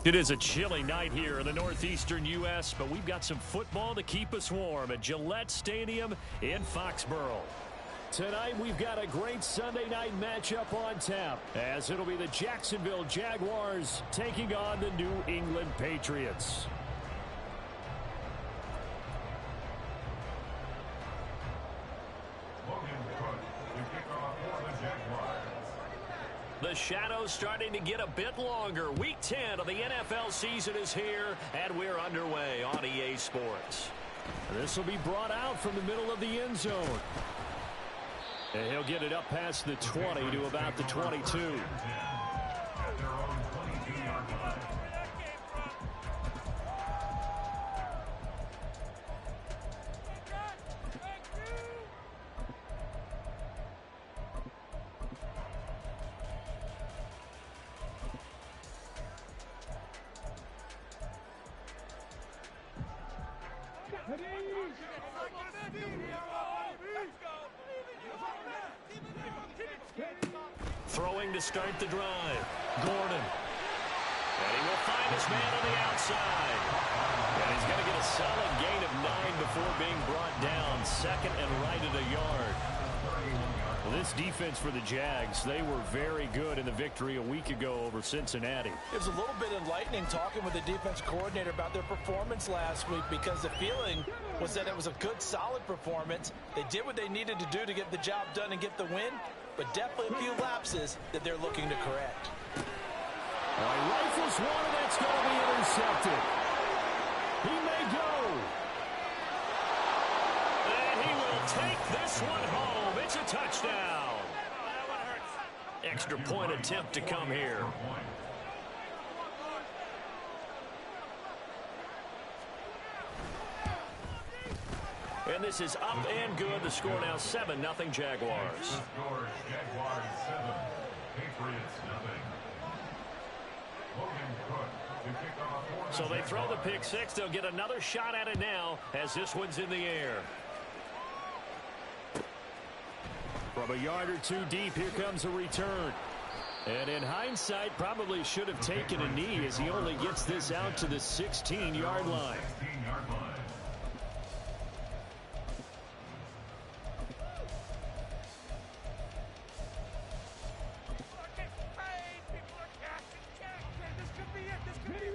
It is a chilly night here in the northeastern U.S., but we've got some football to keep us warm at Gillette Stadium in Foxborough. Tonight, we've got a great Sunday night matchup on tap, as it'll be the Jacksonville Jaguars taking on the New England Patriots. The shadow's starting to get a bit longer. Week 10 of the NFL season is here, and we're underway on EA Sports. This will be brought out from the middle of the end zone. And he'll get it up past the 20 to about the 22. Throwing to start the drive. Gordon. And he will find his man on the outside. And he's going to get a solid gain of 9 before being brought down. Second and right at a yard. Well, this defense for the Jags, they were very good in the victory a week ago over Cincinnati. It was a little bit enlightening talking with the defense coordinator about their performance last week, because the feeling was that it was a good, solid performance. They did what they needed to do to get the job done and get the win, but definitely a few lapses that they're looking to correct. All right, rifles one, and that's going to be intercepted. He may go. And he will take this one home. It's a touchdown. Extra point attempt to come here. And this is up and good. The score now 7-0 Jaguars. So they throw the pick six. They'll get another shot at it now as this one's in the air. From a yard or two deep, here comes a return. And in hindsight, probably should have taken a knee as he only gets this out to the 16-yard line.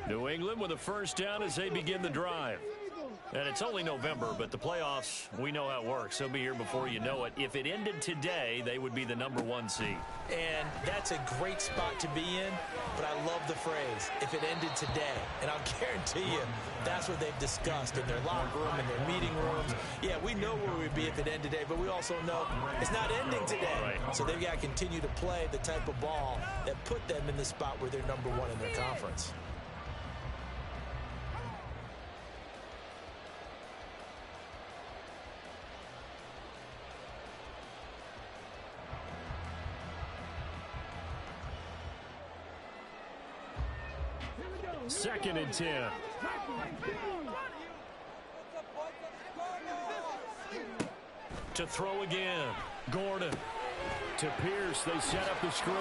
New England with a first down as they begin the drive. And it's only November, but the playoffs, we know how it works. They'll be here before you know it. If it ended today, they would be the #1 seed. And that's a great spot to be in, but I love the phrase, if it ended today. And I'll guarantee you, that's what they've discussed in their locker room, in their meeting rooms. Yeah, we know where we'd be if it ended today, but we also know it's not ending today. Right. So they've got to continue to play the type of ball that put them in the spot where they're #1 in their conference. Second and 10. To throw again. Gordon. To Pierce. They set up the screen.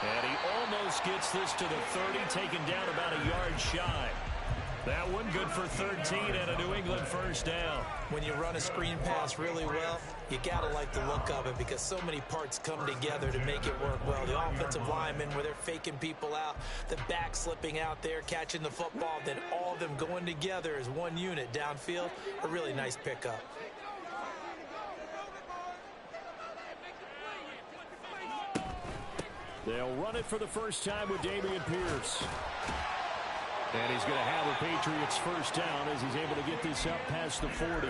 And he almost gets this to the 30, taken down about a yard shy. That one good for 13 and a New England first down. When you run a screen pass really well, you got to like the look of it because so many parts come together to make it work well. The offensive linemen, where they're faking people out, the back slipping out there, catching the football, then all of them going together as one unit downfield. A really nice pickup. They'll run it for the first time with Dameon Pierce. And he's going to have a Patriots first down as he's able to get this up past the 40.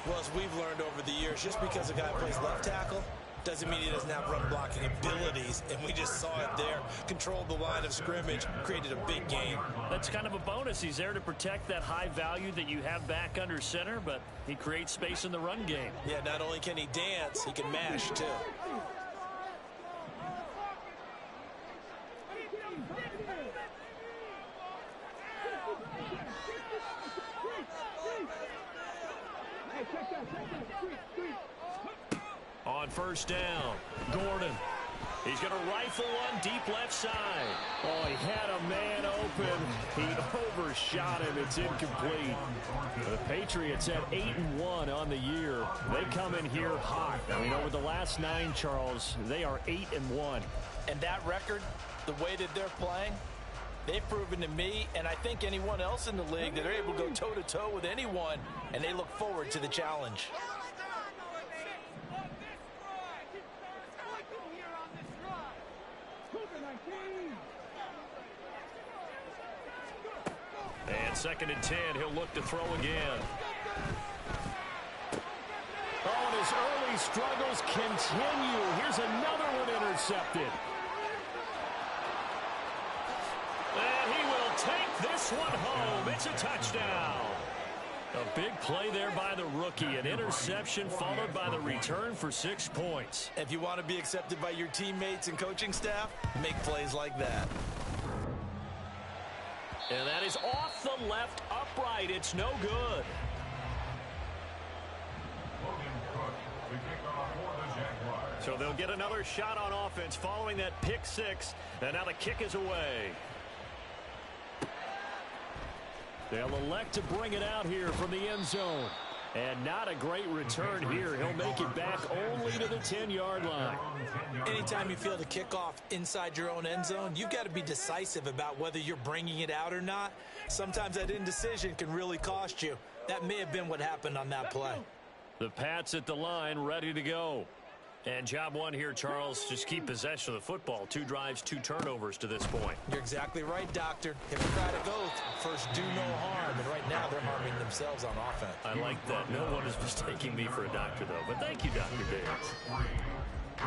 Well, as we've learned over the years, just because a guy plays left tackle doesn't mean he doesn't have run blocking abilities. And we just saw it there. Controlled the line of scrimmage, created a big gain. That's kind of a bonus. He's there to protect that high value that you have back under center, but he creates space in the run game. Yeah, not only can he dance, he can mash too. On first down, Gordon. He's going to rifle one deep left side. Oh, he had a man open. He overshot him. It's incomplete. The Patriots at 8-1 on the year. They come in here hot. I mean, over the last 9, Charles, they are 8-1. And that record, the way that they're playing, they've proven to me, and I think anyone else in the league, that they're able to go toe-to-toe with anyone, and they look forward to the challenge. And 2nd and 10, he'll look to throw again. Oh, and his early struggles continue. Here's another one intercepted. And he will take this one home. It's a touchdown. A big play there by the rookie. An interception followed by the return for 6 points. If you want to be accepted by your teammates and coaching staff, make plays like that. And that is off the left upright. It's no good. So they'll get another shot on offense following that pick 6. And now the kick is away. They'll elect to bring it out here from the end zone. And not a great return here. He'll make it back only to the 10-yard line. Anytime you feel the kickoff inside your own end zone, you've got to be decisive about whether you're bringing it out or not. Sometimes that indecision can really cost you. That may have been what happened on that play. The Pats at the line, ready to go. And job one here, Charles, just keep possession of the football. 2 drives, 2 turnovers to this point. You're exactly right, Doctor. Hippocratic oath, first do no harm. And right now they're harming themselves on offense. I like that. No one is mistaking me for a doctor, though. But thank you, Dr. Davis.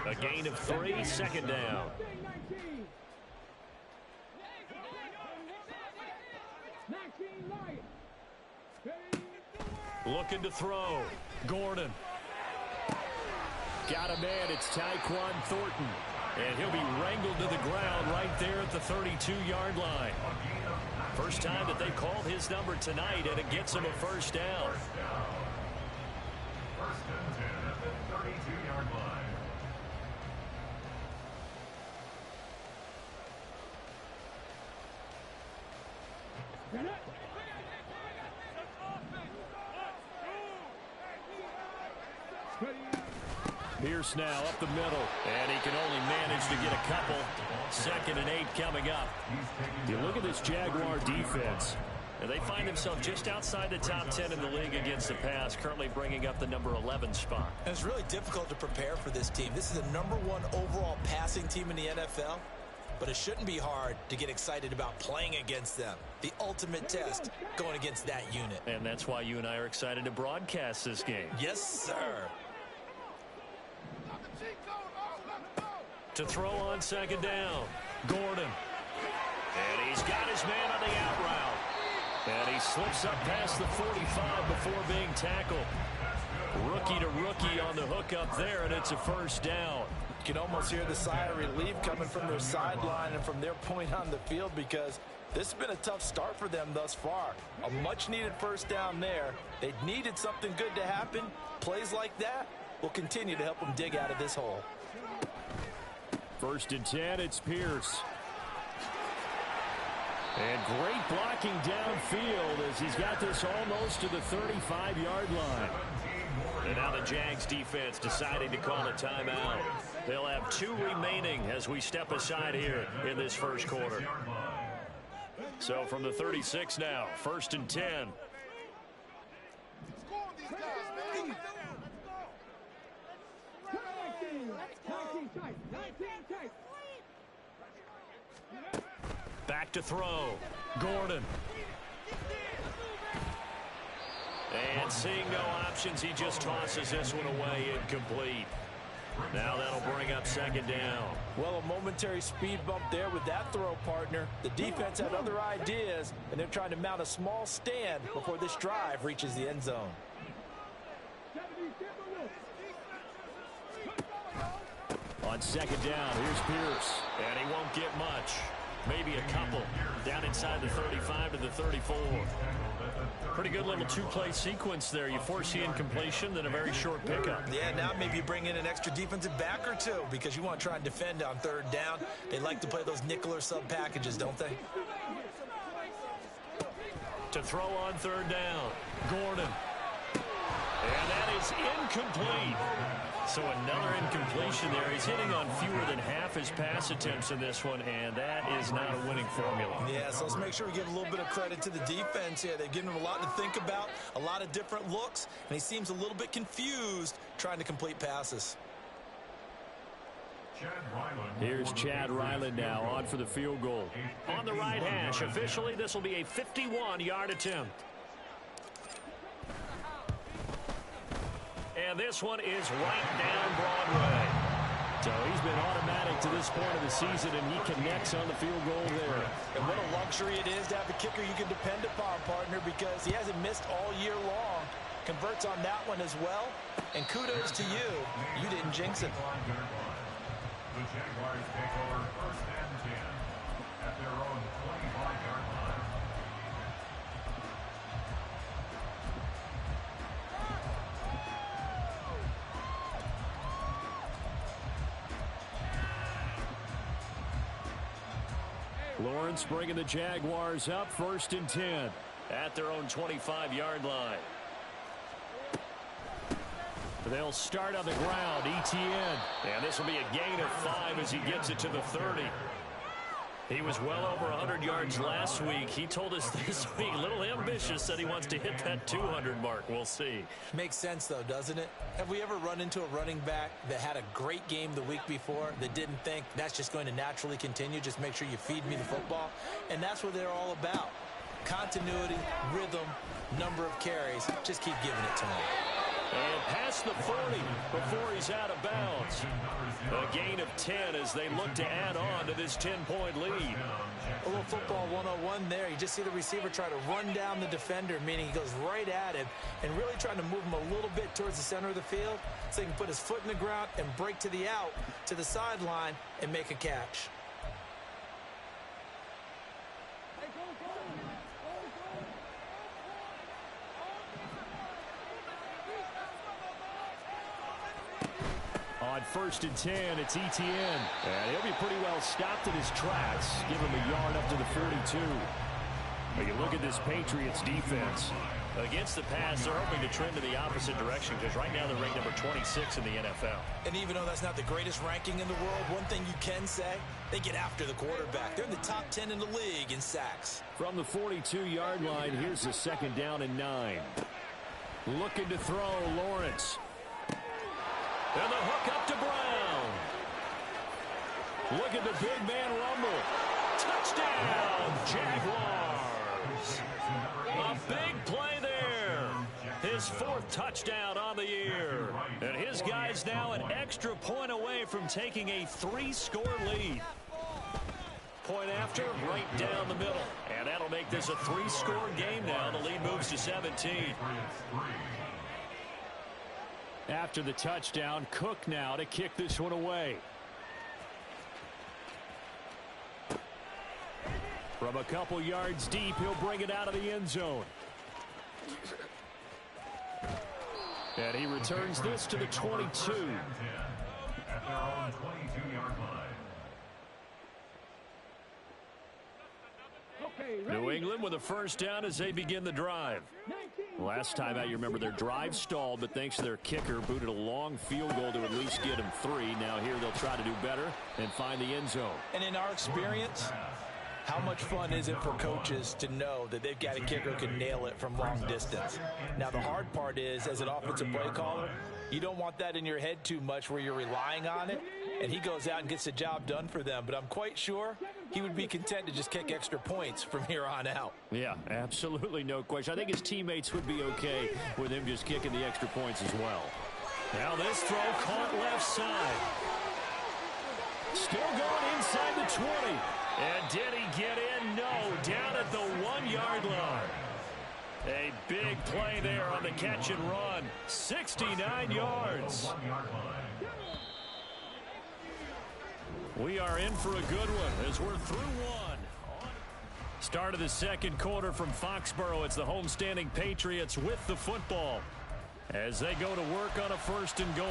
A gain of 3, 2nd down. Looking to throw. Gordon. Got a man. It's Tyquan Thornton. And he'll be wrangled to the ground right there at the 32-yard line. First time that they've called his number tonight, and it gets him a first down. First and 10 at the 32-yard line. Pierce now up the middle, and he can only manage to get a couple. 2nd and 8 coming up. You look at this Jaguar defense, and they find themselves just outside the top 10 in the league against the pass, currently bringing up the number 11 spot. And it's really difficult to prepare for this team. This is the number 1 overall passing team in the NFL, but it shouldn't be hard to get excited about playing against them. The ultimate test going against that unit. And that's why you and I are excited to broadcast this game. Yes, sir. To throw on 2nd down. Gordon. And he's got his man on the out route. And he slips up past the 45 before being tackled. Rookie to rookie on the hook up there, and it's a first down. You can almost hear the sigh of relief coming from their sideline and from their point on the field, because this has been a tough start for them thus far. A much-needed first down there. They needed something good to happen. Plays like that will continue to help them dig out of this hole. 1st and 10, it's Pierce. And great blocking downfield as he's got this almost to the 35-yard line. And now the Jags defense deciding to call a timeout. They'll have 2 remaining as we step aside here in this first quarter. So from the 36 now, 1st and 10. Back to throw. Gordon. And seeing no options, he just tosses this one away, incomplete. Now that'll bring up 2nd down. Well, a momentary speed bump there with that throw, partner. The defense had other ideas, and they're trying to mount a small stand before this drive reaches the end zone. On 2nd down, here's Pierce. And he won't get much. maybe a couple. Down inside the 35 to the 34. Pretty good little two-play sequence there. You force the incompletion, then a very short pickup. Yeah, now maybe you bring in an extra defensive back or two because you want to try and defend on third down. They like to play those nickel or sub packages, don't they? To throw on third down, Gordon. And that is incomplete. So another incompletion there. He's hitting on fewer than half his pass attempts in this one, and that is not a winning formula. Yeah, so let's make sure we give a little bit of credit to the defense here. They've given him a lot to think about, a lot of different looks, and he seems a little bit confused trying to complete passes. Here's Chad Ryland now on for the field goal. On the right hash, officially this will be a 51-yard attempt. And this one is right down Broadway. So he's been automatic to this point of the season, and he connects on the field goal there. And what a luxury it is to have a kicker you can depend upon, partner, because he hasn't missed all year long. Converts on that one as well. And kudos to you. You didn't jinx it. The Jaguars take over 1st and 10 at their own 25-yard line. Lawrence bringing the Jaguars up 1st and 10 at their own 25-yard line. They'll start on the ground. ETN. And this will be a gain of 5 as he gets it to the 30. He was well over 100 yards last week. He told us this week, a little ambitious, said he wants to hit that 200 mark. We'll see. Makes sense, though, doesn't it? Have we ever run into a running back that had a great game the week before that didn't think that's just going to naturally continue? Just make sure you feed me the football. And that's what they're all about. Continuity, rhythm, number of carries. Just keep giving it to him. And past the 40 before he's out of bounds. A gain of 10 as they look to add on to this 10-point lead. A little football 101 there. You just see the receiver try to run down the defender, meaning he goes right at him and really trying to move him a little bit towards the center of the field so he can put his foot in the ground and break to the out, to the sideline, and make a catch. On 1st and 10, it's ETN. And he'll be pretty well stopped in his tracks. Give him a yard up to the 42. But you look at this Patriots defense. Against the pass, they're hoping to trend in the opposite direction because right now they're ranked number 26 in the NFL. And even though that's not the greatest ranking in the world, one thing you can say, they get after the quarterback. They're in the top 10 in the league in sacks. From the 42-yard line, here's the 2nd down and 9. Looking to throw, Lawrence. And the hook up to Brown. Look at the big man rumble. Touchdown, Jaguars. A big play there. His 4th touchdown on the year. And his guys now an extra point away from taking a 3-score lead. Point after, right down the middle. And that'll make this a 3-score game now. The lead moves to 17. After the touchdown, Cook now to kick this one away. From a couple yards deep, he'll bring it out of the end zone. And he returns this to the 22. At their own 22-yard line. New England with a 1st down as they begin the drive. Last time out, you remember their drive stalled, but thanks to their kicker, booted a long field goal to at least get them 3. Now here they'll try to do better and find the end zone. And in our experience, how much fun is it for coaches to know that they've got a kicker who can nail it from long distance? Now, the hard part is, as an offensive play caller, you don't want that in your head too much where you're relying on it, and he goes out and gets the job done for them. But I'm quite sure he would be content to just kick extra points from here on out. Yeah, absolutely no question. I think his teammates would be okay with him just kicking the extra points as well. Now this throw caught left side. Still going inside the 20. And did he get in? No, down at the 1-yard line. A big play there on the catch and run. 69 yards. We are in for a good one as we're through one. Start of the second quarter from Foxborough. It's the homestanding Patriots with the football as they go to work on a 1st and goal.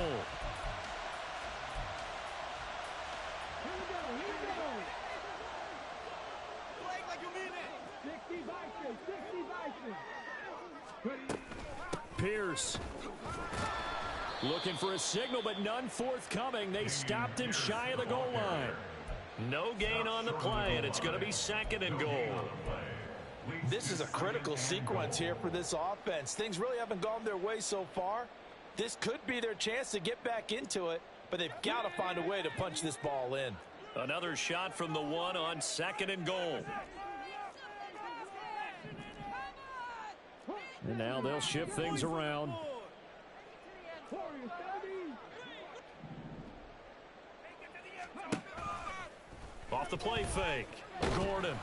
Pierce looking for a signal, but none forthcoming. They stopped him shy of the goal line. No gain on the play, and it's going to be 2nd and goal. This is a critical sequence here for this offense. Things really haven't gone their way so far. This could be their chance to get back into it, but they've got to find a way to punch this ball in. Another shot from the 1 on 2nd and goal. And now they'll shift things around. Off the play fake. Gordon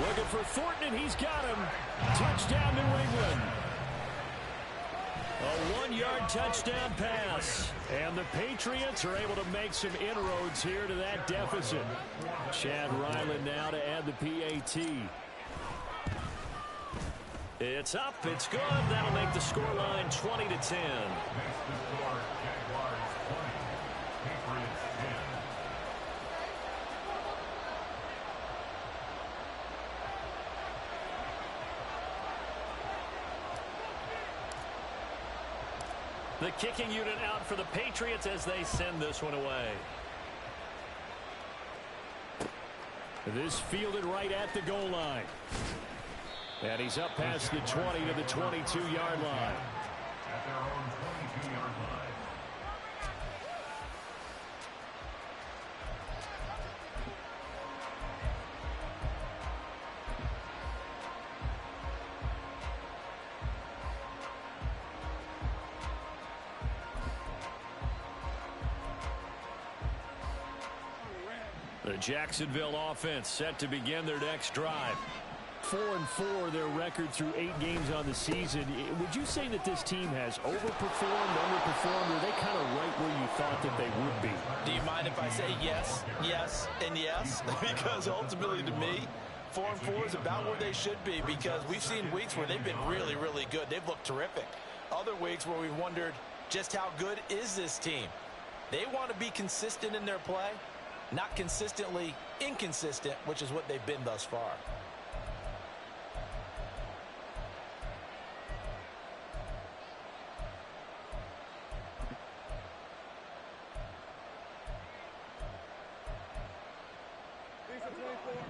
looking for Thornton, and he's got him. Touchdown, New England. A 1-yard touchdown pass. And the Patriots are able to make some inroads here to that deficit. Chad Ryland now to add the PAT. It's up. It's good. That'll make the scoreline 20-10. The kicking unit out for the Patriots as they send this one away. This fielded right at the goal line. And he's up past the 20 to the 22-yard line. At their own 22-yard line. The Jacksonville offense set to begin their next drive. 4-4 their record through 8 games on the season. Would you say that this team has overperformed, underperformed, or are they kind of right where you thought that they would be? Do you mind if I say yes, yes, and yes? Because ultimately to me, 4-4 is about where they should be, because we've seen weeks where they've been really, really good. They've looked terrific. Other weeks where we've wondered just how good is this team. They want to be consistent in their play, not consistently inconsistent, which is what they've been thus far.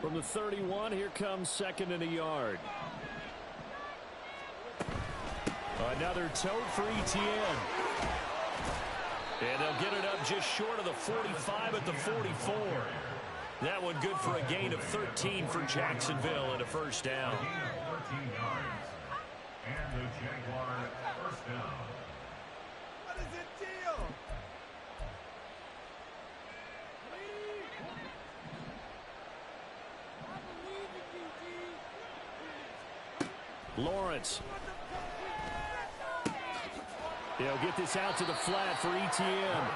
From the 31, here comes 2nd and a yard. Another tote for ETN. And they'll get it up just short of the 45 at the 44. That one good for a gain of 13 for Jacksonville and a 1st down. A gain of 13 yards. And the Jaguar 1st down. What is it, deal? Lawrence. They'll get this out to the flat for ETN.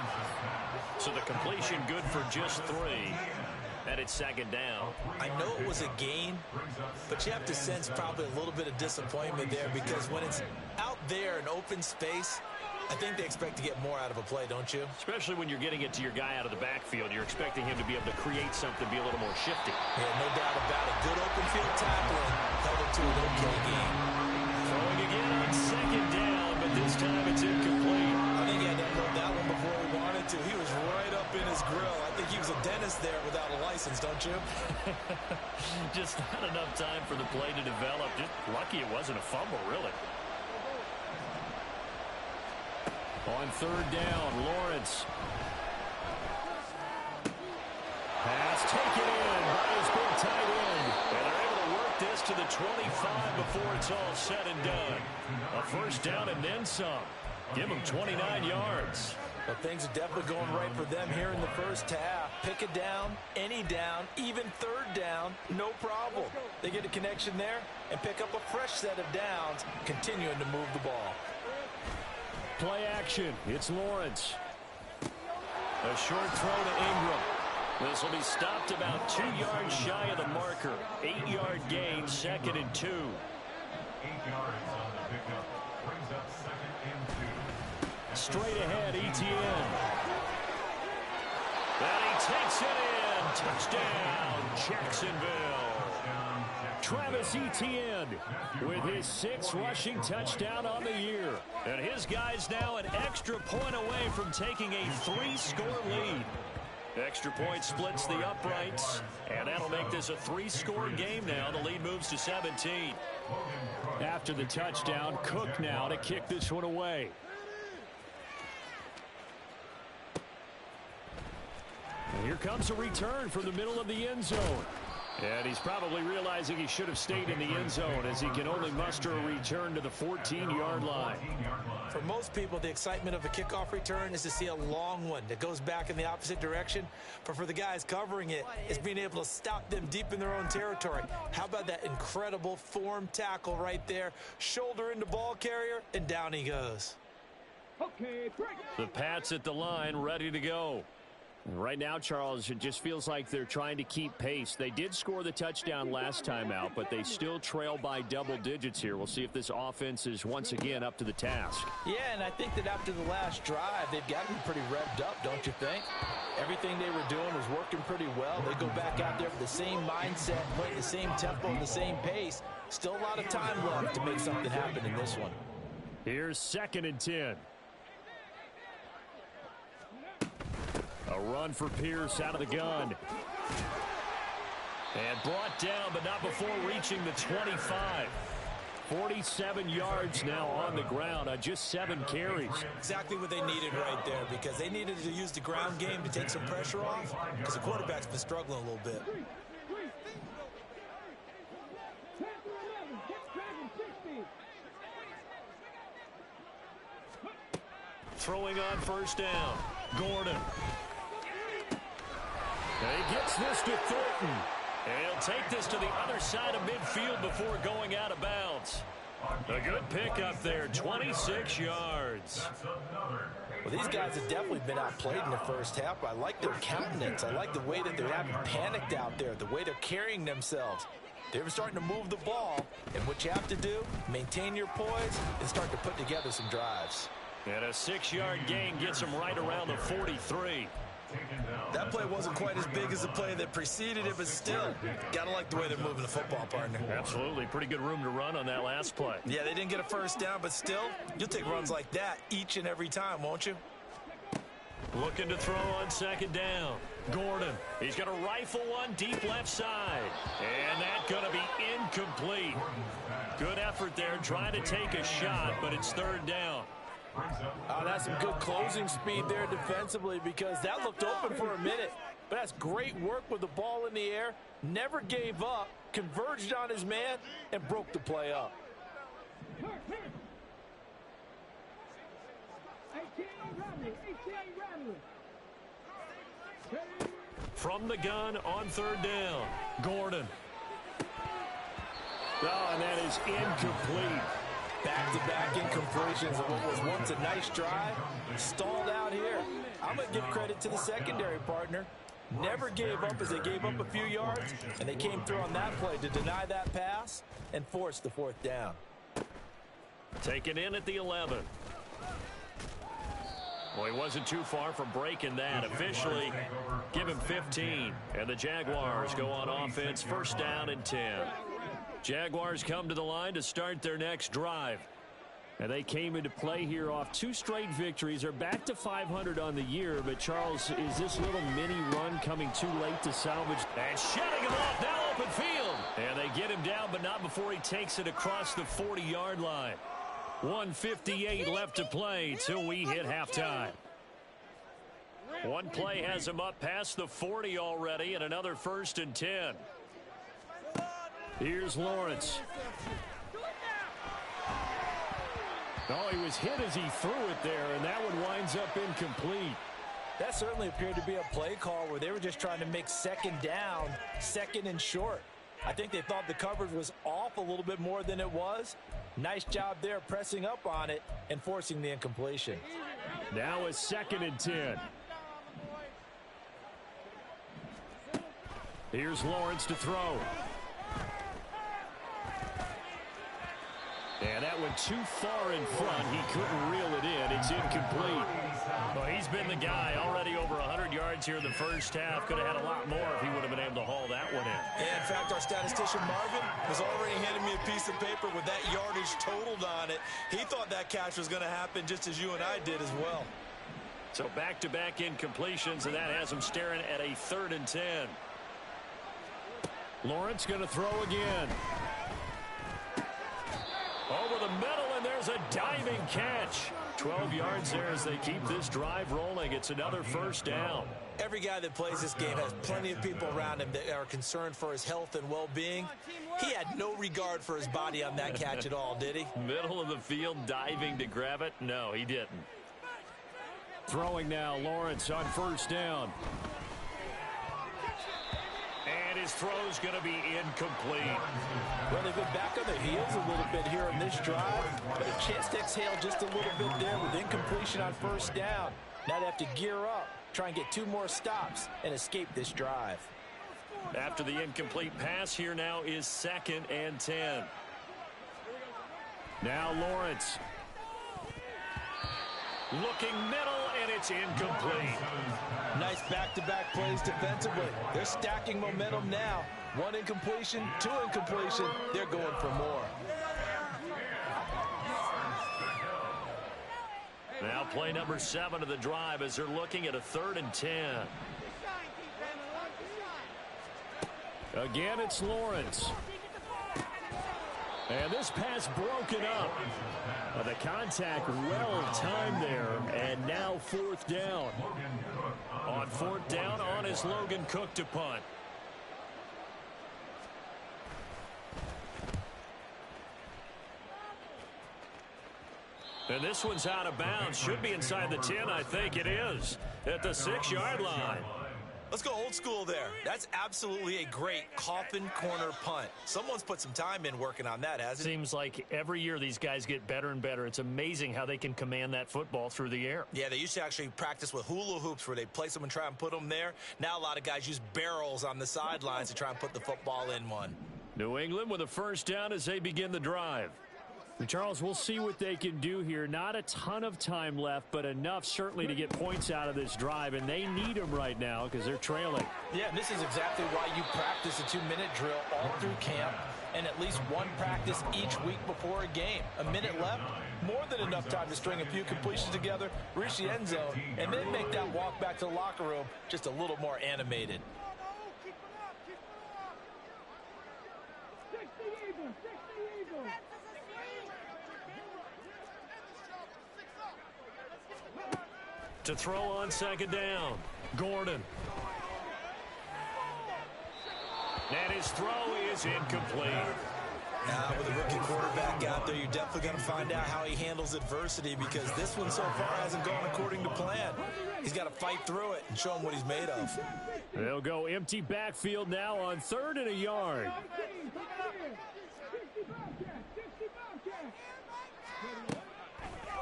So the completion good for just 3. And it's 2nd down. I know it was a gain, but you have to sense probably a little bit of disappointment there, because when it's out there in open space, I think they expect to get more out of a play, don't you? Especially when you're getting it to your guy out of the backfield. You're expecting him to be able to create something, be a little more shifty. Yeah, no doubt about it. Good open field tackling held it to an okay game. Throwing again on 2nd down, but this time it's incomplete. I think he had to unload that one before he wanted to. He was right up in his grill. I think he was a dentist there without a license, don't you? Just not enough time for the play to develop. Just lucky it wasn't a fumble, really. On 3rd down, Lawrence. Pass taken in by his big tight end. And they're able to work this to the 25 before it's all said and done. A 1st down and then some. Give them 29 yards. Well, things are definitely going right for them here in the 1st half. Pick a down, any down, even 3rd down, no problem. They get a connection there and pick up a fresh set of downs, continuing to move the ball. Play action. It's Lawrence. A short throw to Ingram. This will be stopped about 2 yards shy of the marker. 8-yard gain, 2nd and 2. 8 yards on the pickup. Brings up 2nd and 2. Straight ahead, Etienne. And he takes it in. Touchdown, Jacksonville. Travis Etienne with his 6th rushing touchdown on the year. And his guys now an extra point away from taking a 3-score lead. Extra point splits the uprights, and that'll make this a 3-score game now. The lead moves to 17. After the touchdown, Cook now to kick this one away. And here comes a return from the middle of the end zone. And he's probably realizing he should have stayed in the end zone as he can only muster a return to the 14-yard line. For most people, the excitement of a kickoff return is to see a long one that goes back in the opposite direction. But for the guys covering it, it's being able to stop them deep in their own territory. How about that incredible form tackle right there? Shoulder into ball carrier, and down he goes. The Pats at the line, ready to go. Right now, Charles, it just feels like they're trying to keep pace. They did score the touchdown last time out, but they still trail by double digits here. We'll see if this offense is once again up to the task. Yeah, and I think that after the last drive, they've got to be pretty revved up, don't you think? Everything they were doing was working pretty well. They go back out there with the same mindset, playing the same tempo and the same pace. Still a lot of time left to make something happen in this one. Here's 2nd and 10. A run for Pierce out of the gun. And brought down, but not before reaching the 25. 47 yards now on the ground on just 7 carries. Exactly what they needed right there, because they needed to use the ground game to take some pressure off, because the quarterback's been struggling a little bit. Throwing on 1st down. Gordon. And he gets this to Thornton. And he'll take this to the other side of midfield before going out of bounds. A good pickup there, 26 yards. Well, these guys have definitely been outplayed in the first half. I like their countenance. I like the way that they're having panicked out there, the way they're carrying themselves. They're starting to move the ball, and what you have to do, maintain your poise and start to put together some drives. And a 6-yard gain gets him right around the 43. That play wasn't quite as big as the play that preceded it, but still, gotta like the way they're moving the football, partner. Absolutely. Pretty good room to run on that last play. Yeah, they didn't get a 1st down, but still, you'll take runs like that each and every time, won't you? Looking to throw on 2nd down. Gordon. He's going to rifle one deep left side. And that's going to be incomplete. Good effort there trying to take a shot, but it's 3rd down. Oh, that's some good closing speed there defensively, because that looked open for a minute. But that's great work with the ball in the air. Never gave up, converged on his man, and broke the play up. From the gun on 3rd down. Gordon. Oh, and that is incomplete. Back-to-back incompletions of what was once a nice drive. Stalled out here. I'm going to give credit to the secondary, partner. Never gave up as they gave up a few yards, and they came through on that play to deny that pass and force the 4th down. Taken in at the 11. Well, he wasn't too far from breaking that. Officially, give him 15. And the Jaguars go on offense, 1st down and 10. Jaguars come to the line to start their next drive. And they came into play here off 2 straight victories. They're back to 500 on the year. But, Charles, is this little mini run coming too late to salvage? And shutting him off, now open field. And they get him down, but not before he takes it across the 40-yard line. 1:58 left to play till we hit halftime. One play has him up past the 40 already, and another 1st and 10. Here's Lawrence. Oh, he was hit as he threw it there, and that one winds up incomplete. That certainly appeared to be a play call where they were just trying to make 2nd down, 2nd and short. I think they thought the coverage was off a little bit more than it was. Nice job there pressing up on it and forcing the incompletion. Now it's 2nd and 10. Here's Lawrence to throw. And that went too far in front. He couldn't reel it in. It's incomplete. Well, he's been the guy already over 100 yards here in the first half. Could have had a lot more if he would have been able to haul that one in. Yeah, in fact, our statistician Marvin was already handing me a piece of paper with that yardage totaled on it. He thought that catch was going to happen just as you and I did as well. So back-to-back incompletions, and that has him staring at a 3rd and 10. Lawrence going to throw again. Over the middle, and there's a diving catch. 12 yards there as they keep this drive rolling. It's another first down. Every guy that plays this game has plenty of people around him that are concerned for his health and well-being. He had no regard for his body on that catch at all, did he? Middle of the field, diving to grab it. No, he didn't. Throwing now, Lawrence on first down. And his throw's going to be incomplete. Well, they've been back on their heels a little bit here on this drive, but a chance to exhale just a little bit there with incompletion on first down. Now they have to gear up, try and get 2 more stops, and escape this drive. After the incomplete pass, here now is 2nd and 10. Now Lawrence. Looking middle, and it's incomplete. Nice back-to-back plays defensively. They're stacking momentum now. 1 incompletion, 2 incompletion. They're going for more. Now play number 7 of the drive as they're looking at a 3rd and 10. Again, it's Lawrence. And this pass broken up. The contact well timed there, and now 4th down. On 4th down, on is Logan Cook to punt. And this one's out of bounds. Should be inside the 10, I think it is. At the 6-yard line. Let's go old school there. That's absolutely a great coffin corner punt. Someone's put some time in working on that, hasn't it? Seems like every year these guys get better and better. It's amazing how they can command that football through the air. Yeah, they used to actually practice with hula hoops where they place them and try and put them there. Now a lot of guys use barrels on the sidelines to try and put the football in one. New England with a first down as they begin the drive. Charles, we'll see what they can do here. Not a ton of time left, but enough certainly to get points out of this drive, and they need them right now because they're trailing. Yeah, and this is exactly why you practice a 2-minute drill all through camp and at least 1 practice each week before a game. A minute left, more than enough time to string a few completions together, reach the end zone, and then make that walk back to the locker room just a little more animated. To throw on 2nd down, Gordon. And his throw is incomplete. Now, with a rookie quarterback out there, you're definitely going to find out how he handles adversity because this one so far hasn't gone according to plan. He's got to fight through it and show him what he's made of. They'll go empty backfield now on 3rd and a yard.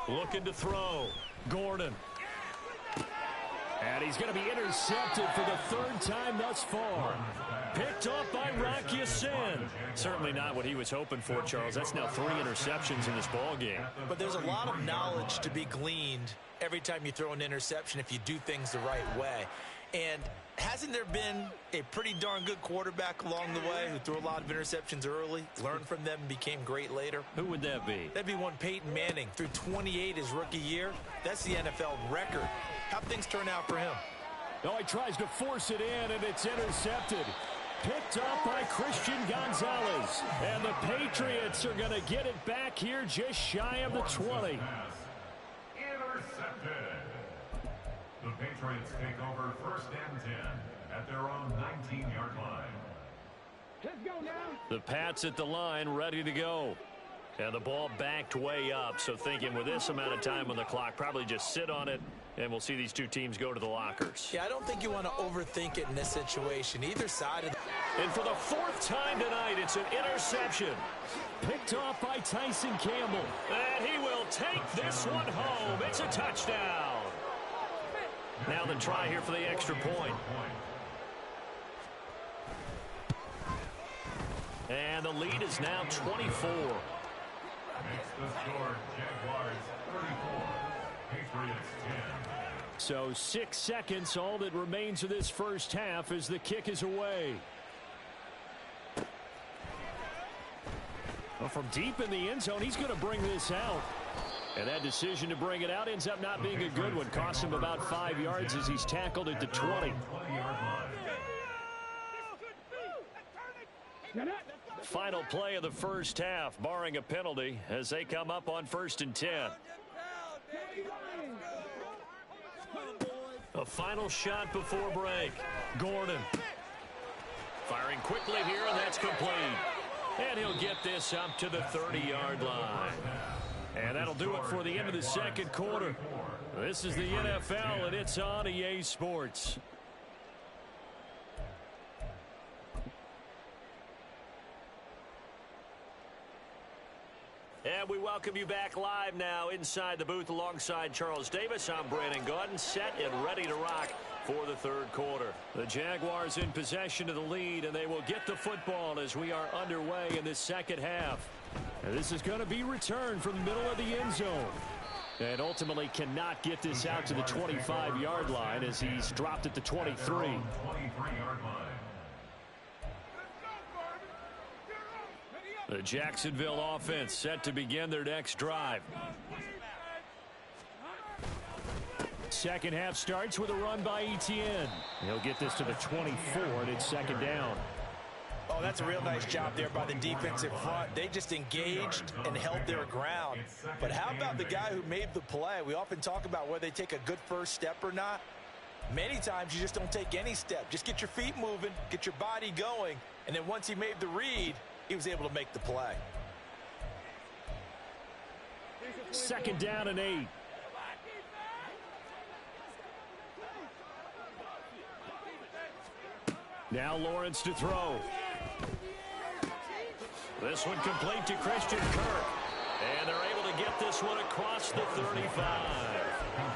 Looking to throw, Gordon. And he's going to be intercepted for the 3rd time thus far. Picked off by Rocky Sin. Certainly not what he was hoping for, Charles. That's now 3 interceptions in this ball game. But there's a lot of knowledge to be gleaned every time you throw an interception if you do things the right way. And hasn't there been a pretty darn good quarterback along the way who threw a lot of interceptions early, learned from them, and became great later? Who would that be? That'd be one Peyton Manning. Threw 28 his rookie year. That's the NFL record. How'd things turn out for him? Oh, he tries to force it in, and it's intercepted. Picked up by Christian Gonzalez. And the Patriots are going to get it back here just shy of the 20. Intercepted. The Patriots take over 1st and 10 at their own 19-yard line. Let's go now. The Pats at the line, ready to go. And the ball backed way up, so thinking with this amount of time on the clock, probably just sit on it, and we'll see these 2 teams go to the lockers. Yeah, I don't think you want to overthink it in this situation. Either side of the... And for the 4th time tonight, it's an interception. Picked off by Tyson Campbell. And he will take this one home. It's a touchdown. Now the try here for the extra point. And the lead is now 24. Makes the score Jaguars 34, Patriots 10. So 6 seconds, all that remains of this first half as the kick is away. Well, from deep in the end zone, he's going to bring this out. And that decision to bring it out ends up not being a good one. Costs him about 5 yards as he's tackled at the 20. Final play of the first half, barring a penalty, as they come up on 1st and 10. A final shot before break. Gordon firing quickly here, and that's complete. And he'll get this up to the 30-yard line. And that'll do it for the end of the second quarter. This is the NFL, and it's on EA Sports. And we welcome you back live now inside the booth alongside Charles Davis. I'm Brandon Gaudin, set and ready to rock for the third quarter. The Jaguars in possession of the lead, and they will get the football as we are underway in this second half. And this is going to be returned from the middle of the end zone. And ultimately cannot get this out to the 25-yard line as he's dropped at the 23. The Jacksonville offense set to begin their next drive. Second half starts with a run by Etienne. He'll get this to the 24, and it's second down. Oh, that's a real nice job there by the defensive front. They just engaged and held their ground. But how about the guy who made the play? We often talk about whether they take a good first step or not. Many times you just don't take any step. Just get your feet moving, get your body going, and then once he made the read, he was able to make the play. Second down and 8. Now Lawrence to throw. This one complete to Christian Kirk. And they're able to get this one across the 35.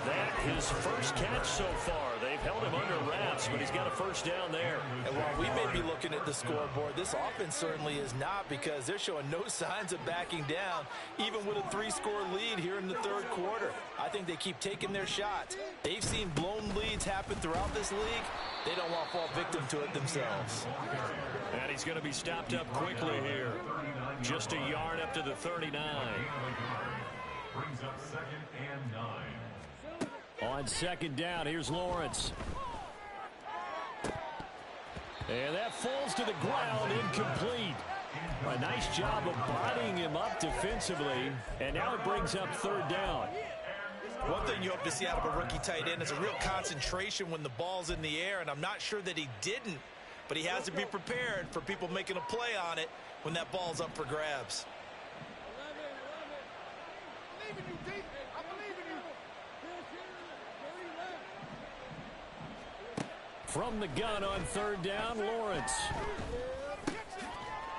That his first catch so far. They've held him under wraps, but he's got a first down there. And while we may be looking at the scoreboard, this offense certainly is not, because they're showing no signs of backing down, even with a 3-score lead here in the third quarter. I think they keep taking their shots. They've seen blown leads happen throughout this league. They don't want to fall victim to it themselves. And he's going to be stopped up quickly here. Just a yard up to the 39. Brings up 2nd and 9. On second down, here's Lawrence. And that falls to the ground, incomplete. A nice job of bodying him up defensively, and now it brings up third down. One thing you hope to see out of a rookie tight end is a real concentration when the ball's in the air, and I'm not sure that he didn't, but he has to be prepared for people making a play on it when that ball's up for grabs. From the gun on third down, Lawrence.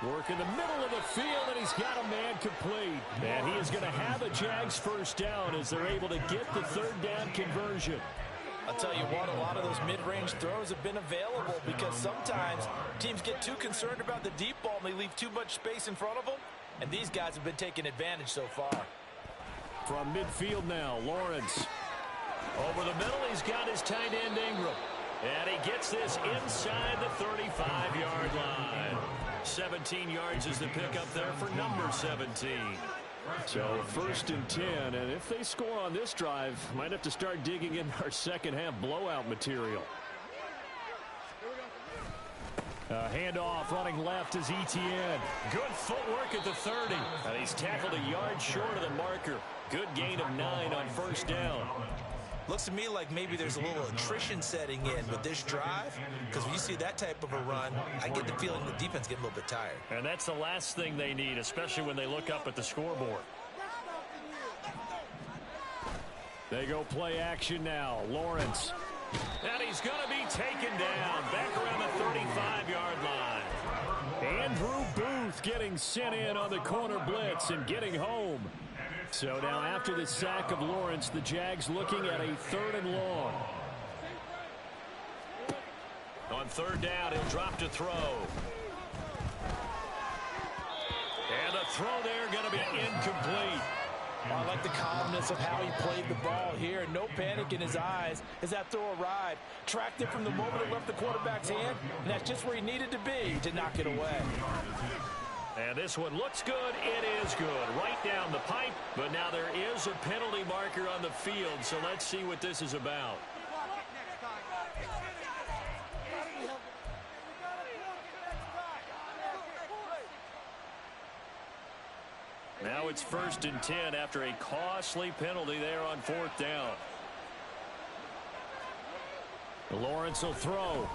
Work in the middle of the field, and he's got a man complete. And he is going to have a Jags first down as they're able to get the third down conversion. I'll tell you what, a lot of those mid-range throws have been available because sometimes teams get too concerned about the deep ball and they leave too much space in front of them. And these guys have been taking advantage so far. From midfield now, Lawrence. Over the middle, he's got his tight end Ingram. And he gets this inside the 35-yard line. 17 yards is the pickup there for number 17. So 1st and 10, and if they score on this drive, might have to start digging in our second half blowout material. Handoff running left is Etienne. Good footwork at the 30. And he's tackled a yard short of the marker. Good gain of 9 on first down. Looks to me like maybe there's a little attrition setting in with this drive, because when you see that type of a run, I get the feeling the defense getting a little bit tired. And that's the last thing they need, especially when they look up at the scoreboard. They go play action now. Lawrence. And he's going to be taken down back around the 35-yard line. Andrew Booth getting sent in on the corner blitz and getting home. So now after the sack of Lawrence, the Jags looking at a 3rd and long. On third down, he'll drop to throw. throw there going to be incomplete. I like the calmness of how he played the ball here. No panic in his eyes as that throw arrived. Tracked it from the moment it left the quarterback's hand, and that's just where he needed to be to knock it away. And this one looks good. It is good. Right down the pipe. But now there is a penalty marker on the field, so let's see what this is about. Now it's 1st and 10 after a costly penalty there on 4th down. Lawrence will throw.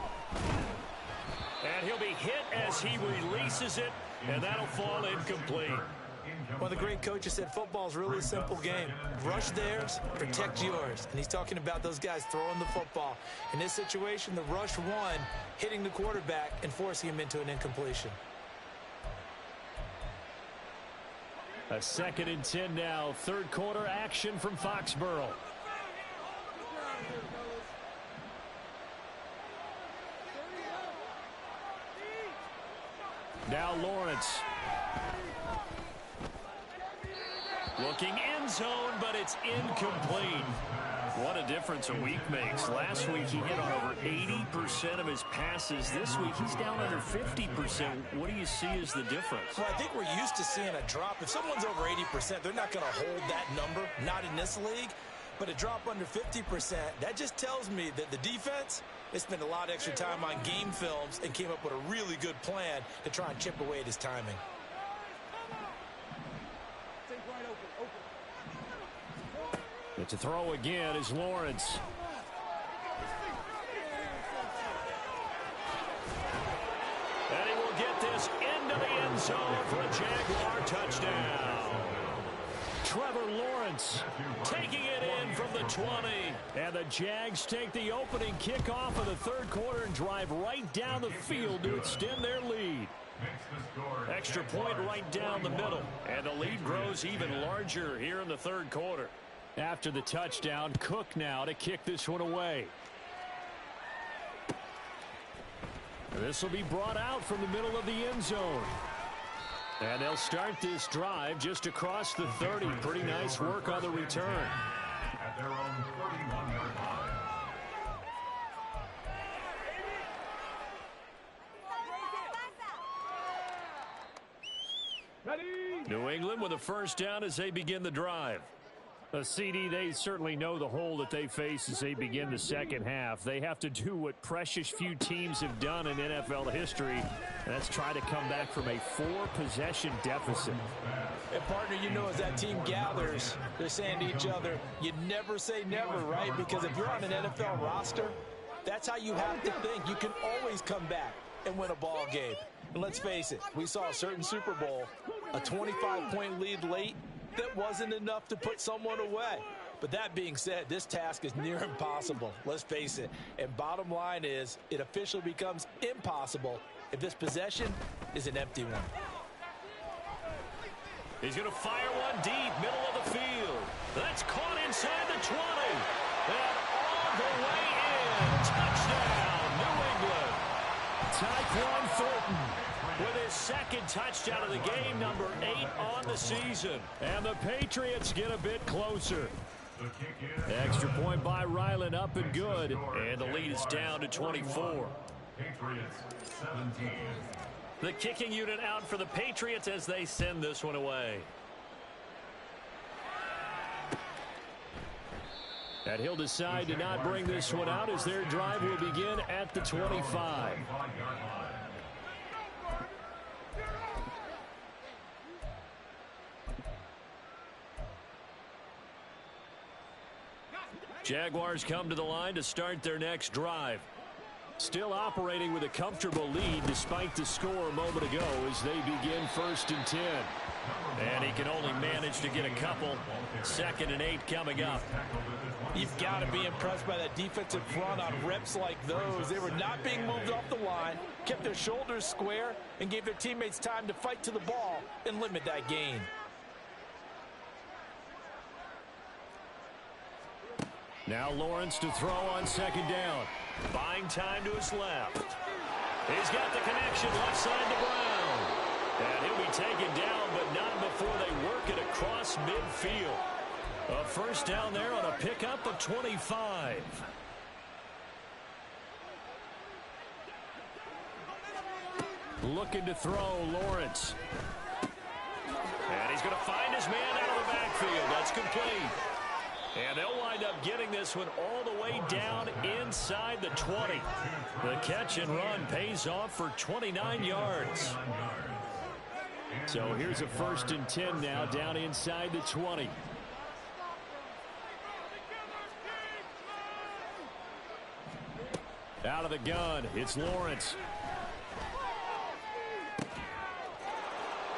And he'll be hit as he releases it, and that'll fall incomplete. One of the great coaches said football's a really simple game. Rush theirs, protect yours. And he's talking about those guys throwing the football. In this situation, the rush one, hitting the quarterback and forcing him into an incompletion. A 2nd and 10 now. 3rd quarter action from Foxborough. Now Lawrence. Looking end zone, but it's incomplete. What a difference a week makes. Last week he hit on over 80% of his passes. This week he's down under 50%. What do you see as the difference? Well, I think we're used to seeing a drop. If someone's over 80%, they're not going to hold that number, not in this league. But a drop under 50%, that just tells me that the defense, they spent a lot of extra time on game films and came up with a really good plan to try and chip away at his timing. It's a throw again is Lawrence. And he will get this into the end zone for a Jaguar touchdown. Trevor Lawrence taking it in from the 20. And the Jags take the opening kickoff of the 3rd quarter and drive right down the field to extend their lead. Extra point right down the middle. And the lead grows even larger here in the 3rd quarter. After the touchdown, Cook now to kick this one away. This will be brought out from the middle of the end zone. And they'll start this drive just across the 30. Pretty nice work on the return. At their own 31-yard line. New England with a 1st down as they begin the drive. A CD, they certainly know the hole that they face as they begin the 2nd half. They have to do what precious few teams have done in NFL history, and that's try to come back from a 4-possession deficit. And partner, you know, as that team gathers, they're saying to each other, you never say never, right? Because if you're on an NFL roster, that's how you have to think. You can always come back and win a ball game. And let's face it, we saw a certain Super Bowl, a 25-point lead late, that wasn't enough to put someone away. But that being said, this task is near impossible. Let's face it. And bottom line is, it officially becomes impossible if this possession is an empty one. He's going to fire one deep, middle of the field. That's caught inside the 20. And all the way in. Touchdown, New England. Tyquan Thornton with his 2nd touchdown of the game, number 8 on the season. And the Patriots get a bit closer. Extra point by Ryland, up and good. And the lead is down to 24. Patriots 17. The kicking unit out for the Patriots as they send this one away. And he'll decide to not bring this one out as their drive will begin at the 25. Jaguars come to the line to start their next drive. Still operating with a comfortable lead despite the score a moment ago as they begin 1st and 10. And he can only manage to get a couple. 2nd and 8 coming up. You've got to be impressed by that defensive front on reps like those. They were not being moved off the line, kept their shoulders square, and gave their teammates time to fight to the ball and limit that gain. Now Lawrence to throw on 2nd down. Buying time to his left. He's got the connection left side to Brown. And he'll be taken down, but not across midfield. A first down there on a pickup of 25. Looking to throw, Lawrence. And he's going to find his man out of the backfield. That's complete. And they'll wind up getting this one all the way down inside the 20. The catch and run pays off for 29 yards. So here's a 1st and 10 now down inside the 20. Out of the gun, it's Lawrence.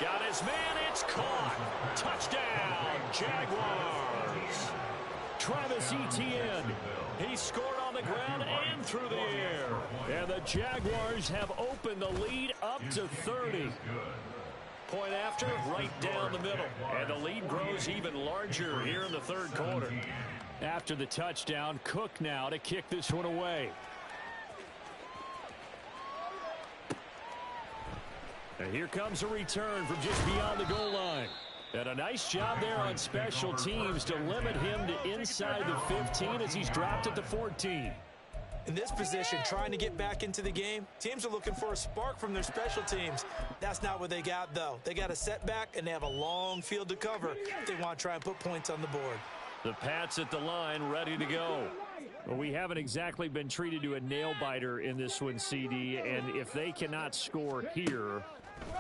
Got his man, it's caught. Touchdown, Jaguars. Travis Etienne, he scored on the ground and through the air. And the Jaguars have opened the lead up to 30. Point after, right down the middle. And the lead grows even larger here in the 3rd quarter. After the touchdown, Cook now to kick this one away. And here comes a return from just beyond the goal line. And a nice job there on special teams to limit him to inside the 15 as he's dropped at the 14. In this position, trying to get back into the game, teams are looking for a spark from their special teams. That's not what they got, though. They got a setback, and they have a long field to cover if they want to try and put points on the board. The Pats at the line, ready to go. Well, we haven't exactly been treated to a nail-biter in this one, CD, and if they cannot score here,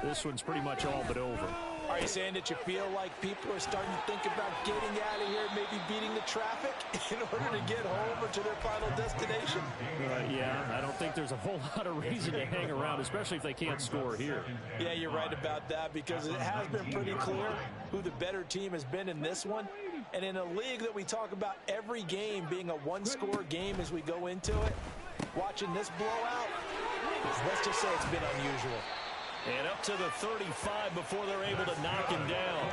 this one's pretty much all but over. Are you saying that you feel like people are starting to think about getting out of here, maybe beating the traffic in order to get home or to their final destination? Yeah, I don't think there's a whole lot of reason to hang around, especially if they can't score here. Yeah, you're right about that because it has been pretty clear who the better team has been in this one. And in a league that we talk about every game being a one-score game as we go into it, watching this blowout, let's just say it's been unusual. And up to the 35 before they're able to knock him down.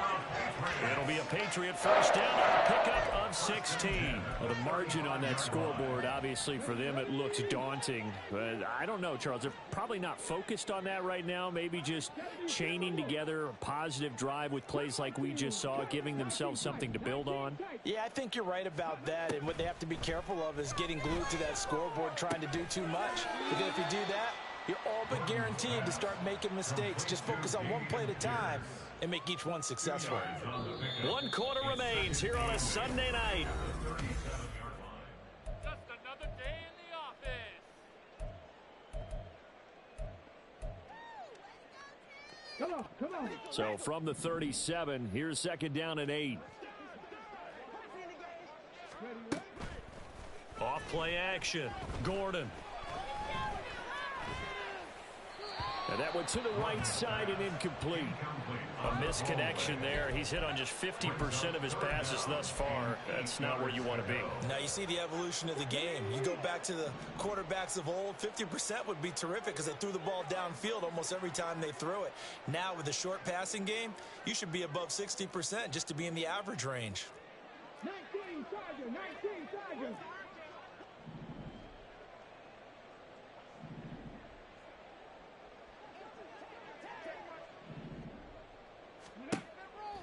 It'll be a Patriot first down on a pickup of 16. Well, the margin on that scoreboard, obviously for them, it looks daunting. But I don't know, Charles. They're probably not focused on that right now. Maybe just chaining together a positive drive with plays like we just saw, giving themselves something to build on. Yeah, I think you're right about that. And what they have to be careful of is getting glued to that scoreboard, trying to do too much. Because if you do that, you're all but guaranteed to start making mistakes. Just focus on one play at a time and make each one successful. 1 quarter remains here on a Sunday night. Just another day in the office. Come on. So from the 37, here's 2nd down and 8. Off play action. Gordon. And that went to the right side and incomplete. A misconnection there. He's hit on just 50% of his passes thus far. That's not where you want to be. Now you see the evolution of the game. You go back to the quarterbacks of old, 50% would be terrific because they threw the ball downfield almost every time they threw it. Now with the short passing game, you should be above 60% just to be in the average range. 19 Chargers.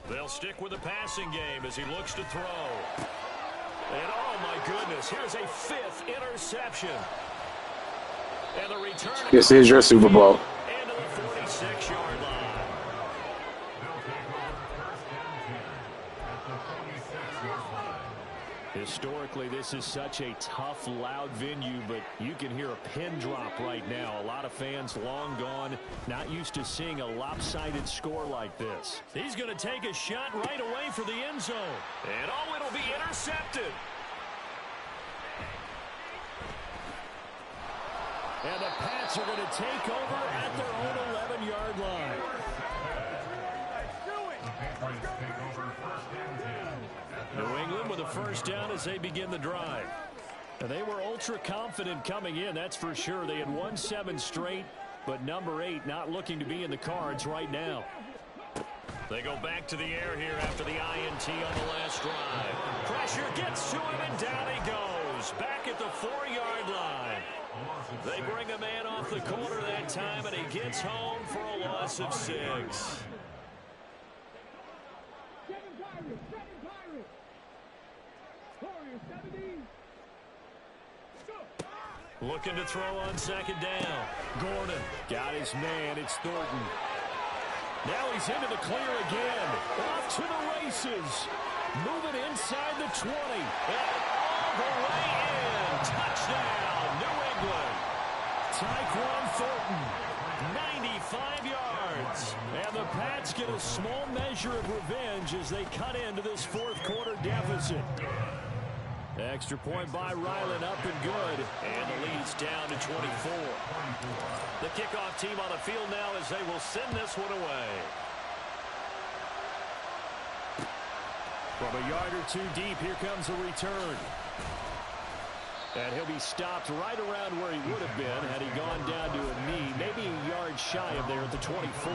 They'll stick with the passing game as he looks to throw. And oh my goodness, here's a 5th interception. And the return. This is your Super Bowl. Into the 46-yard line. Historically, this is such a tough, loud venue, but you can hear a pin drop right now. A lot of fans long gone, not used to seeing a lopsided score like this. He's going to take a shot right away for the end zone. And oh, it'll be intercepted. And the Pats are going to take over at their own 11-yard line. New England with a first down as they begin the drive. And they were ultra confident coming in, that's for sure. They had won 7 straight, but number 8 not looking to be in the cards right now. They go back to the air here after the INT on the last drive. Pressure gets to him, and down he goes. Back at the 4-yard line. They bring a man off the corner that time, and he gets home for a loss of 6. Warriors 7 Pirates. Warriors 70. Go. Looking to throw on second down. Gordon got his man. It's Thornton. Now he's into the clear again. Off to the races. Moving inside the 20. And all the way in. Touchdown, New England. Tyquan Thornton, 95 yards. And the Pats get a small measure of revenge as they cut into this fourth quarter deficit. Extra point by Ryland, up and good. And the lead's down to 24. The kickoff team on the field now as they will send this one away. From a yard or two deep, here comes a return. And he'll be stopped right around where he would have been had he gone down to a knee, maybe a yard shy of there at the 24.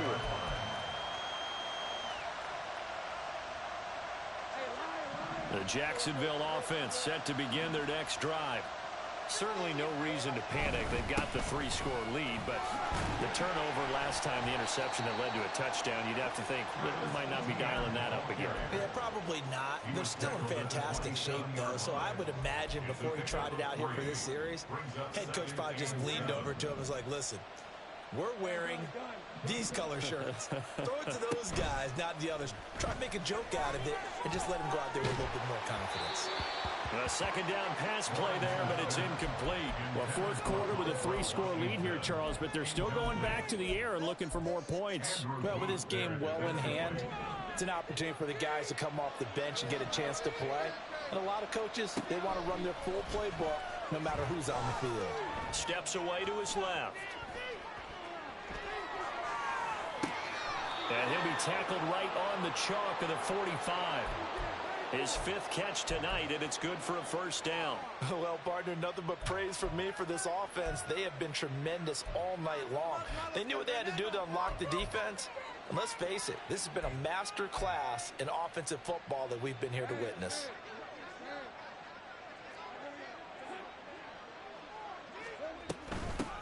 The Jacksonville offense set to begin their next drive. Certainly no reason to panic. They've got the 3-score lead, but the turnover last time, the interception that led to a touchdown, you'd have to think they might not be dialing that up again. Yeah, probably not. They're still in fantastic shape, though, so I would imagine before he tried it out here for this series, head coach probably just leaned over to him and was like, listen, we're wearing these color shirts. Throw it to those guys, not the others. Try to make a joke out of it and just let him go out there with a little bit more confidence. A second down pass play there, but it's incomplete. Well, fourth quarter with a 3-score lead here, Charles, but they're still going back to the air and looking for more points. Well, with this game well in hand, it's an opportunity for the guys to come off the bench and get a chance to play. And a lot of coaches, they want to run their full playbook no matter who's on the field. Steps away to his left. And he'll be tackled right on the chalk of the 45. His 5th catch tonight, and it's good for a first down. Well, partner, nothing but praise from me for this offense. They have been tremendous all night long. They knew what they had to do to unlock the defense. And let's face it, this has been a master class in offensive football that we've been here to witness.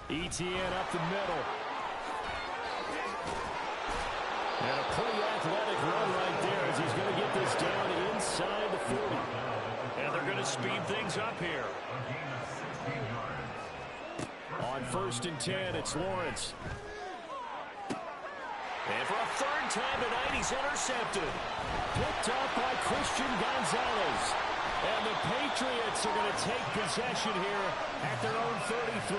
ETN up the middle. And a pretty athletic run right there as he's going to get this down inside the 40. And they're going to speed things up here. On 1st and 10, it's Lawrence. And for a 3rd time tonight, he's intercepted. Picked up by Christian Gonzalez. And the Patriots are going to take possession here at their own 33.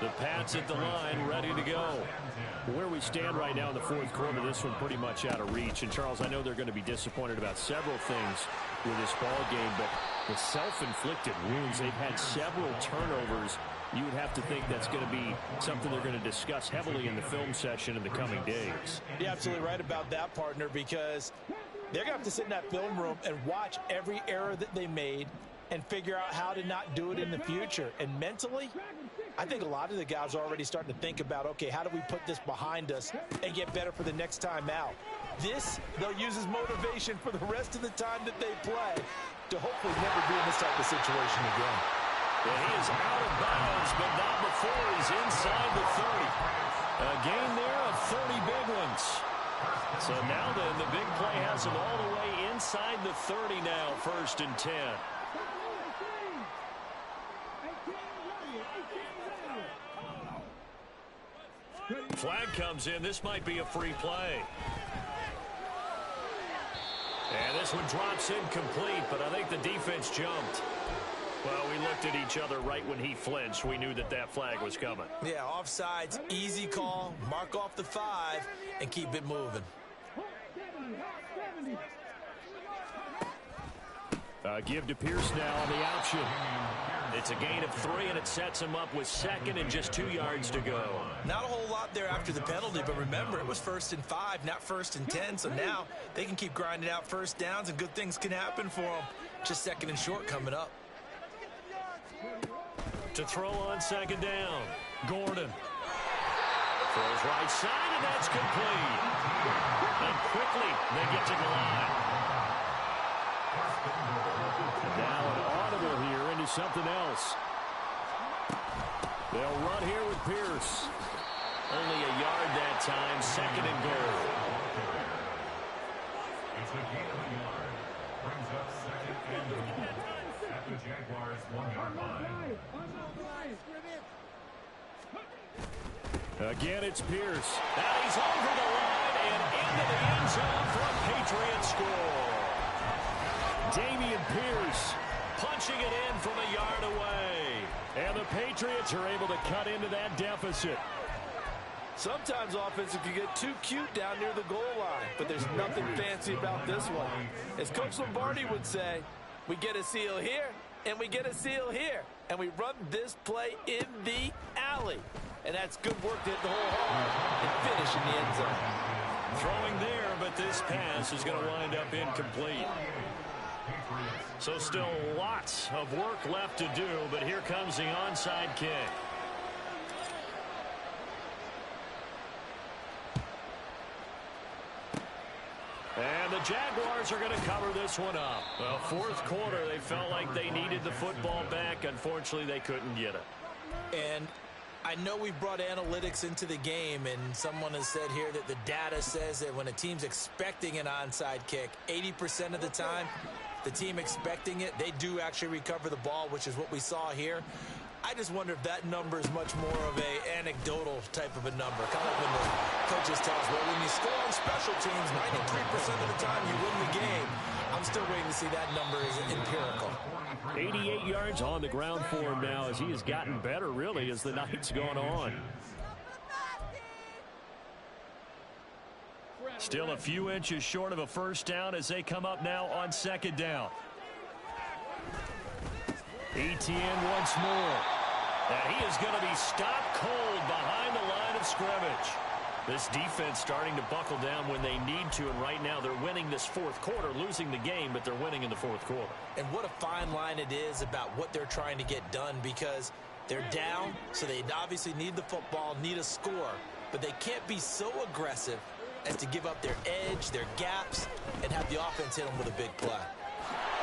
The Pats at the line, ready to go. Where we stand right now in the fourth quarter, this one pretty much out of reach. And, Charles, I know they're going to be disappointed about several things with this ball game, but the self-inflicted wounds, they've had several turnovers. You would have to think that's going to be something they're going to discuss heavily in the film session in the coming days. You're absolutely right about that, partner, because they're going to have to sit in that film room and watch every error that they made and figure out how to not do it in the future. And mentally, I think a lot of the guys are already starting to think about, okay, how do we put this behind us and get better for the next time out? This, they'll use as motivation for the rest of the time that they play to hopefully never be in this type of situation again. And he is out of bounds, but not before he's inside the 30. A gain there of 30 big ones. So now then, the big play has him all the way inside the 30 now, 1st and 10. Flag comes in. This might be a free play. And this one drops incomplete, but I think the defense jumped. Well, we looked at each other right when he flinched. We knew that that flag was coming. Yeah, offsides, easy call, mark off the 5, and keep it moving. Give to Pierce now on the option. It's a gain of 3, and it sets him up with 2nd and just 2 yards to go. Not a whole lot there after the penalty, but remember, it was 1st and 5, not 1st and 10, so now they can keep grinding out first downs, and good things can happen for them. Just 2nd and short coming up. To throw on 2nd down, Gordon. Throws right side, and that's complete. And quickly, they get to the line. Now an audible here into something else. They'll run here with Pierce. Only a yard that time, 2nd and goal. It's a gain of a yard. Brings up 2nd and goal at the Jaguars' 1-yard line. Again, it's Pierce. Now he's over the line and into the end zone for a Patriot score. Dameon Pierce Punching it in from a yard away. And the Patriots are able to cut into that deficit. Sometimes offense can get too cute down near the goal line, but there's nothing fancy about this one. As Coach Lombardi would say, we get a seal here, and we get a seal here, and we run this play in the alley. And that's good work to hit the hole hard and finish in the end zone. Throwing there, but this pass is going to wind up incomplete. So still lots of work left to do, but here comes the onside kick. And the Jaguars are going to cover this one up. Well, 4th quarter, they felt like they needed the football back. Unfortunately, they couldn't get it. And I know we brought analytics into the game, and someone has said here that the data says that when a team's expecting an onside kick, 80% of the time, the team expecting it, they do actually recover the ball, which is what we saw here. I just wonder if that number is much more of a anecdotal type of a number. Kind of like when the coaches tell us, well, when you score on special teams, 93% of the time you win the game. I'm still waiting to see that number is empirical. 88 yards on the ground for him now as he has gotten better, really, as the night's gone on. Still a few inches short of a first down as they come up now on 2nd down. Etienne once more. And he is going to be stopped cold behind the line of scrimmage. This defense starting to buckle down when they need to, and right now they're winning this 4th quarter, losing the game, but they're winning in the 4th quarter. And what a fine line it is about what they're trying to get done, because they're down, so they obviously need the football, need a score, but they can't be so aggressive as to give up their edge, their gaps, and have the offense hit them with a big play.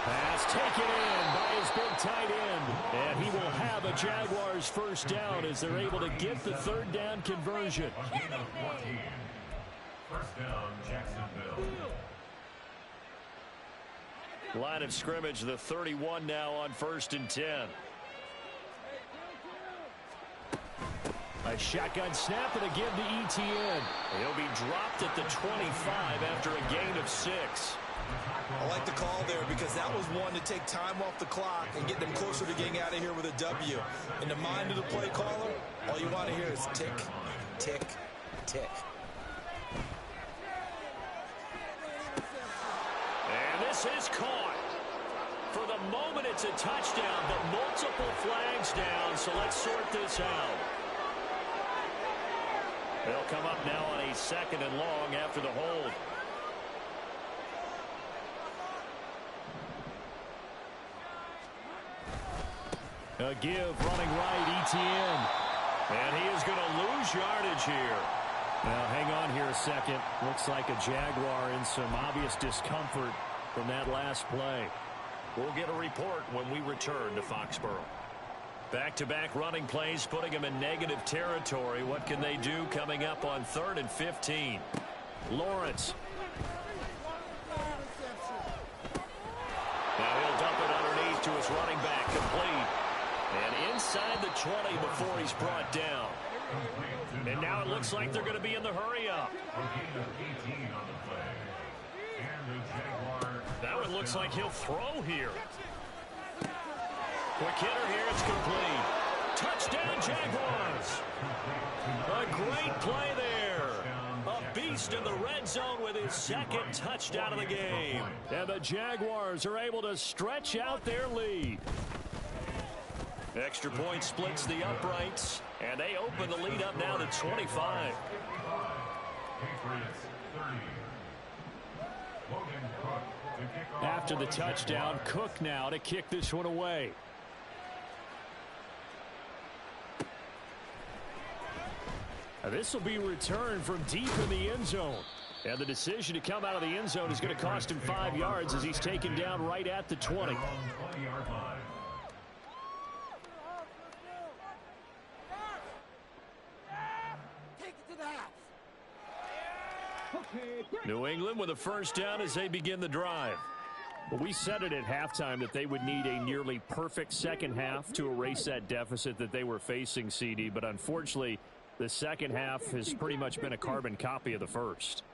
Pass taken in by his big tight end. And he will have a Jaguars first down as they're able to get the 3rd down conversion. Gain of 14. First down, Jacksonville. Line of scrimmage, the 31 now on 1st and 10. A shotgun snap and a give to Etienne. He'll be dropped at the 25 after a gain of 6. I like the call there because that was one to take time off the clock and get them closer to getting out of here with a W. In the mind of the play caller, all you want to hear is tick, tick, tick. And this is caught. For the moment, it's a touchdown, but multiple flags down, so let's sort this out. They'll come up now on a 2nd and long after the hold. A give running right, Etienne. And he is going to lose yardage here. Now, hang on here a second. Looks like a Jaguar in some obvious discomfort from that last play. We'll get a report when we return to Foxborough. Back-to-back running plays, putting them in negative territory. What can they do coming up on 3rd and 15? Lawrence. Now he'll dump it underneath to his running back, complete. And inside the 20 before he's brought down. And now it looks like they're going to be in the hurry-up. Now it looks like he'll throw here. Quick hitter here, it's complete. Touchdown, Jaguars. A great play there. A beast in the red zone with his 2nd touchdown of the game. And the Jaguars are able to stretch out their lead. Extra point splits the uprights, and they open the lead up now to 25. After the touchdown, Cook now to kick this one away. This will be returned from deep in the end zone. And the decision to come out of the end zone is going to cost him 5 yards as he's taken down right at the 20. Take New England with a first down as they begin the drive. Well, we said it at halftime that they would need a nearly perfect second half to erase that deficit that they were facing, CD. But unfortunately, the second half has pretty much been a carbon copy of the first.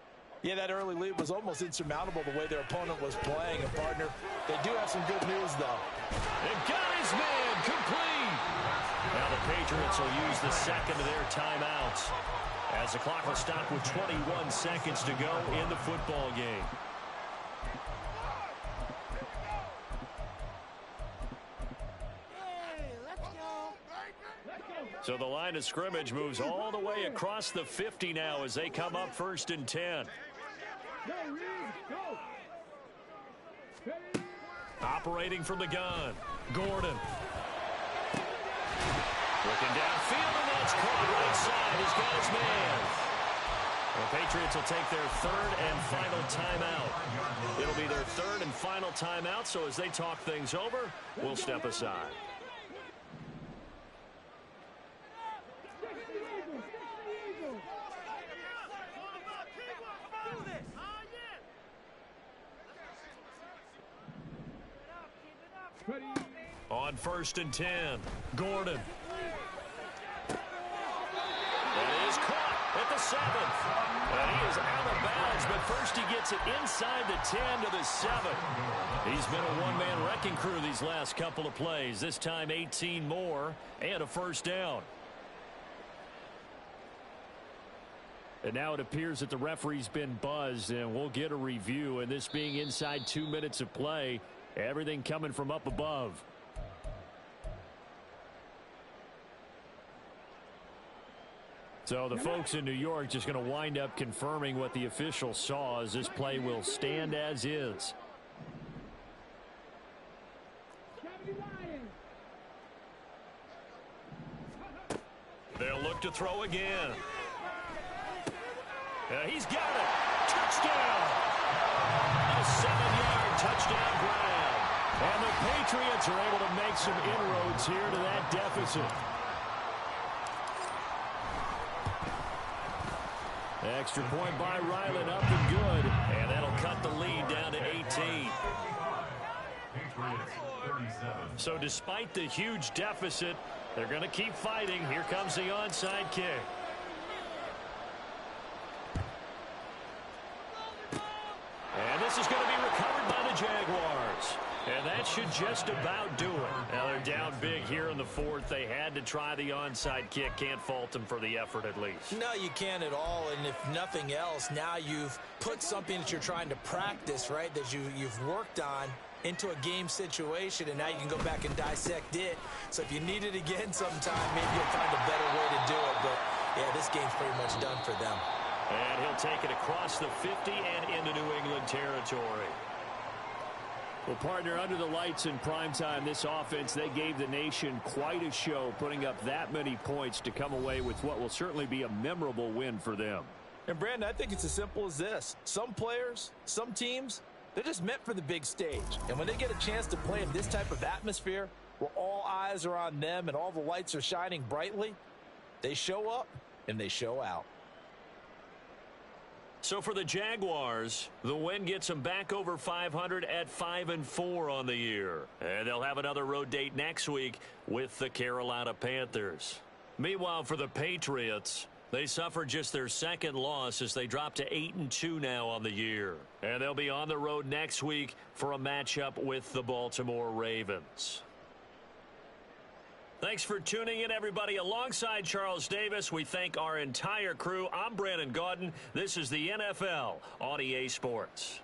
Yeah, that early lead was almost insurmountable the way their opponent was playing. And, partner, they do have some good news, though. They got his man complete. Now the Patriots will use the second of their timeouts as the clock will stop with 21 seconds to go in the football game. So the line of scrimmage moves all the way across the 50 now as they come up 1st and 10. Operating from the gun, Gordon. Looking downfield, and that's caught right side. He's got his man. The Patriots will take their 3rd and final timeout. It'll be their 3rd and final timeout, so as they talk things over, we'll step aside. On 1st and 10, Gordon. That is caught at the 7th. And he is out of bounds, but first he gets it inside the 10 to the 7. He's been a one-man wrecking crew these last couple of plays. This time 18 more and a first down. And now it appears that the referee's been buzzed, and we'll get a review. And this being inside 2 minutes of play, everything coming from up above. So the folks in New York just going to wind up confirming what the official saw, as this play will stand as is. They'll look to throw again. He's got it. Touchdown. A 7-yard touchdown grab. And the Patriots are able to make some inroads here to that deficit. Extra point by Ryland, up and good. And that'll cut the lead down to 18. So despite the huge deficit, they're going to keep fighting. Here comes the onside kick. And this is going to be recovered by the Jaguars. And that should just about do it. Now they're down big here in the 4th. They had to try the onside kick. Can't fault them for the effort at least. No, you can't at all. And if nothing else, now you've put something that you're trying to practice, right, that you've worked on into a game situation, and now you can go back and dissect it. So if you need it again sometime, maybe you'll find a better way to do it. But, yeah, this game's pretty much done for them. And he'll take it across the 50 and into New England territory. Well, partner, under the lights in primetime, this offense, they gave the nation quite a show, putting up that many points to come away with what will certainly be a memorable win for them. And, Brandon, I think it's as simple as this. Some players, some teams, they're just meant for the big stage. And when they get a chance to play in this type of atmosphere where all eyes are on them and all the lights are shining brightly, they show up and they show out. So for the Jaguars, the win gets them back over 500 at 5-4 on the year. And they'll have another road date next week with the Carolina Panthers. Meanwhile, for the Patriots, they suffered just their 2nd loss as they drop to 8-2 now on the year. And they'll be on the road next week for a matchup with the Baltimore Ravens. Thanks for tuning in, everybody. Alongside Charles Davis, we thank our entire crew. I'm Brandon Gaudin. This is the NFL on EA Sports.